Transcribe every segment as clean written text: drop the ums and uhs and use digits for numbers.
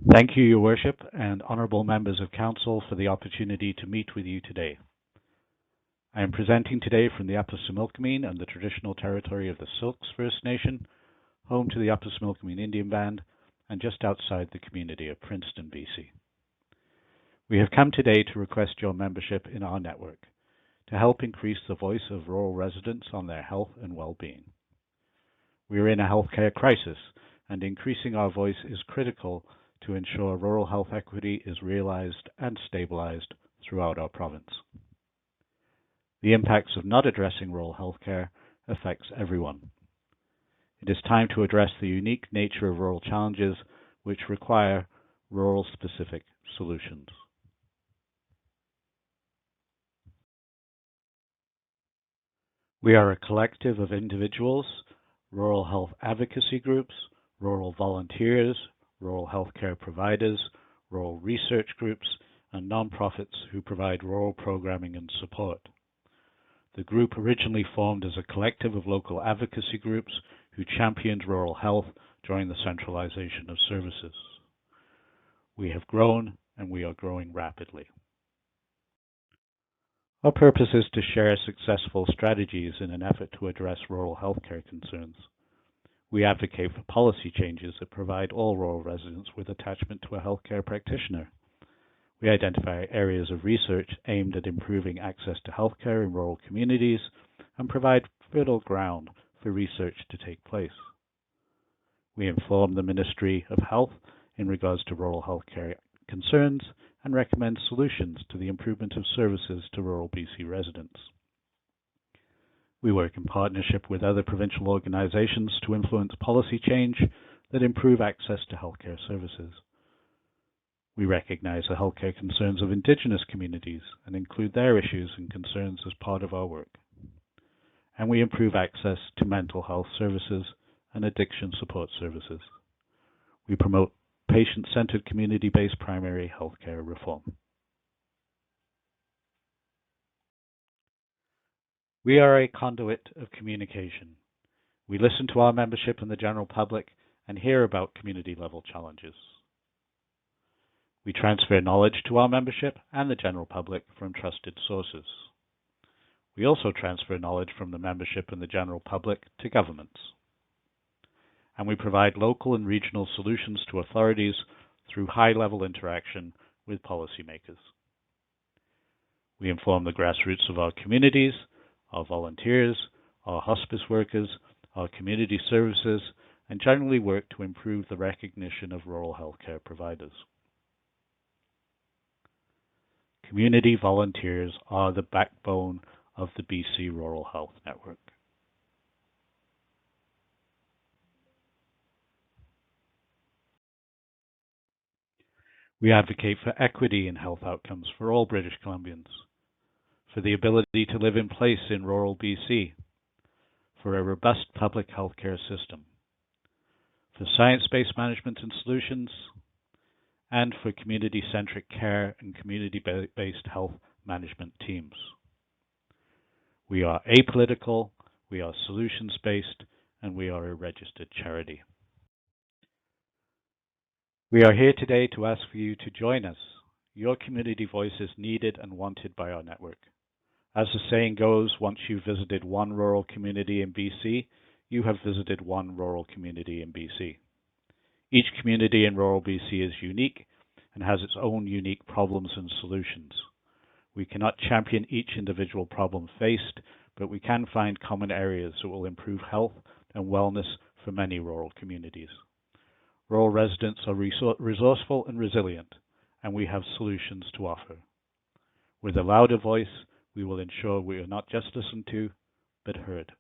Thank you, Your Worship, and honourable members of Council for the opportunity to meet with you today. I am presenting today from the Upper Similkameen and the traditional territory of the Silks First Nation, home to the Upper Similkameen Indian Band, and just outside the community of Princeton, BC. We have come today to request your membership in our network to help increase the voice of rural residents on their health and well-being. We are in a healthcare crisis, and increasing our voice is critical to ensure rural health equity is realized and stabilized throughout our province. The impacts of not addressing rural healthcare affects everyone. It is time to address the unique nature of rural challenges which require rural-specific solutions. We are a collective of individuals, rural health advocacy groups, rural volunteers, rural healthcare providers, rural research groups, and nonprofits who provide rural programming and support. The group originally formed as a collective of local advocacy groups who championed rural health during the centralization of services. We have grown, and we are growing rapidly. Our purpose is to share successful strategies in an effort to address rural healthcare concerns. We advocate for policy changes that provide all rural residents with attachment to a healthcare practitioner. We identify areas of research aimed at improving access to healthcare in rural communities and provide fertile ground for research to take place. We inform the Ministry of Health in regards to rural healthcare concerns and recommend solutions to the improvement of services to rural BC residents. We work in partnership with other provincial organizations to influence policy change that improve access to healthcare services. We recognize the healthcare concerns of Indigenous communities and include their issues and concerns as part of our work. And we improve access to mental health services and addiction support services. We promote patient-centered community-based primary healthcare reform. We are a conduit of communication. We listen to our membership and the general public and hear about community-level challenges. We transfer knowledge to our membership and the general public from trusted sources. We also transfer knowledge from the membership and the general public to governments. And we provide local and regional solutions to authorities through high-level interaction with policymakers. We inform the grassroots of our communities, our volunteers, our hospice workers, our community services, and generally work to improve the recognition of rural healthcare providers. Community volunteers are the backbone of the BC Rural Health Network. We advocate for equity in health outcomes for all British Columbians, for the ability to live in place in rural BC, for a robust public healthcare system, for science-based management and solutions, and for community-centric care and community-based health management teams. We are apolitical, we are solutions-based, and we are a registered charity. We are here today to ask for you to join us. Your community voice is needed and wanted by our network. As the saying goes, once you've visited one rural community in BC, you have visited one rural community in BC. Each community in rural BC is unique and has its own unique problems and solutions. We cannot champion each individual problem faced, but we can find common areas that will improve health and wellness for many rural communities. Rural residents are resourceful and resilient, and we have solutions to offer. With a louder voice, we will ensure we are not just listened to, but heard.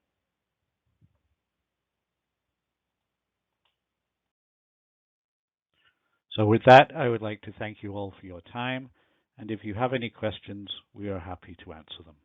So with that, I would like to thank you all for your time, and if you have any questions, we are happy to answer them.